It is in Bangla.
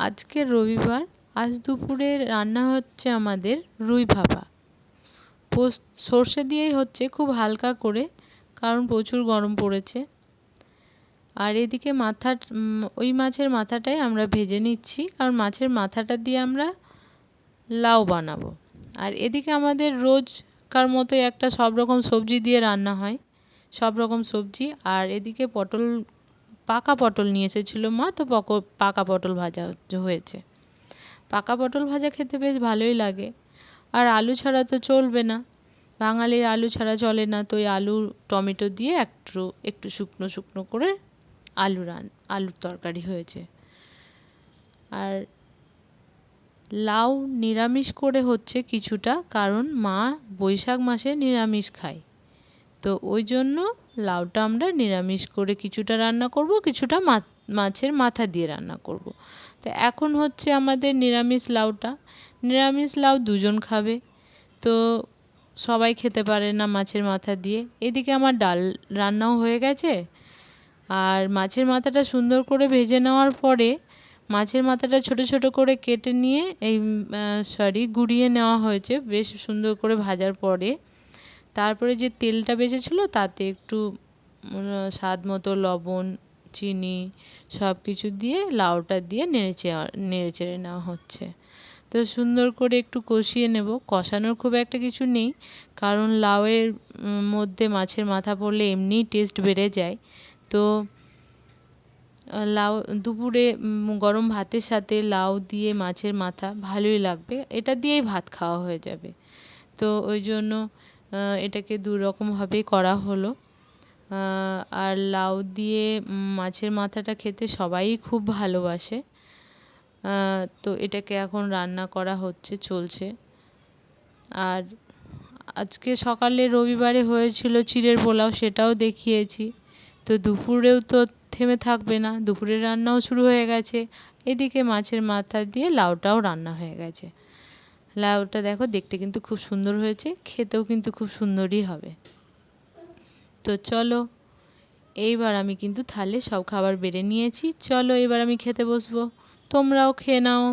আজকে রবিবার, আজ দুপুরে রান্না হচ্ছে আমাদের রুই ভাপা। সর্ষে দিয়েই হচ্ছে, খুব হালকা করে, কারণ প্রচুর গরম পড়েছে। আর এদিকে ওই মাছের মাথাটাই আমরা ভেজে নিচ্ছি, কারণ মাছের মাথাটা দিয়ে আমরা লাউ বানাবো। আর এদিকে আমাদের রোজকার মতোই একটা সব রকম সবজি দিয়ে রান্না হয়, সব রকম সবজি। আর এদিকে পাকা পটল নিয়ে এসেছিলো মা, তো পাকা পটল ভাজা হয়েছে। পাকা পটল ভাজা খেতে বেশ ভালোই লাগে। আর আলু ছাড়া তো চলবে না, বাঙালির আলু ছাড়া চলে না। তো ওই আলু টমেটো দিয়ে একটু শুকনো শুকনো করে আলুর তরকারি হয়েছে। আর লাউ নিরামিষ করে হচ্ছে কিছুটা, কারণ মা বৈশাখ মাসে নিরামিষ খায়। তো ওই জন্য লাউটা আমরা নিরামিষ করে কিছুটা রান্না করব, কিছুটা মাছের মাথা দিয়ে রান্না করব। তো এখন হচ্ছে আমাদের নিরামিষ লাউ দুজন খাবে, তো সবাই খেতে পারে না মাছের মাথা দিয়ে। এদিকে আমার ডাল রান্নাও হয়ে গেছে। আর মাছের মাথাটা সুন্দর করে ভেজে নেওয়ার পরে মাছের মাথাটা ছোট ছোট করে কেটে নিয়ে গুঁড়িয়ে নেওয়া হয়েছে বেশ সুন্দর করে ভাজার পরে। তারপরে যে তেলটা বেঁচেছিলো তাতে একটু স্বাদ মতো লবণ, চিনি সব কিছু দিয়ে লাউটা দিয়ে নেড়ে চেড়ে নেওয়া হচ্ছে। তো সুন্দর করে একটু কষিয়ে নেব। কষানোর খুব একটা কিছু নেই, কারণ লাউয়ের মধ্যে মাছের মাথা পড়লে এমনিই টেস্ট বেড়ে যায়। তো লাউ দুপুরে গরম ভাতের সাথে লাউ দিয়ে মাছের মাথা ভালোই লাগবে, এটা দিয়েই ভাত খাওয়া হয়ে যাবে। তো ওই জন্য এটাকে দুরকমভাবেই করা হলো। আর লাউ দিয়ে মাছের মাথাটা খেতে সবাই খুব ভালোবাসে। তো এটাকে এখন রান্না করা চলছে। আর আজকে সকালে রবিবারে হয়েছিল চিড়ের পোলাও, সেটাও দেখিয়েছি। তো দুপুরেও তো থেমে থাকবে না, দুপুরের রান্নাও শুরু হয়ে গেছে। এদিকে মাছের মাথা দিয়ে লাউটাও রান্না হয়ে গেছে। লাউটা দেখো দেখতে কিন্তু খুব সুন্দর হয়েছে, খেতেও কিন্তু খুব সুন্দরই হবে। তো চলো, এইবার আমি কিন্তু থালে সব খাবার বেড়ে নিয়েছি। চলো এবার আমি খেতে বসবো, তোমরাও খেয়ে নাও।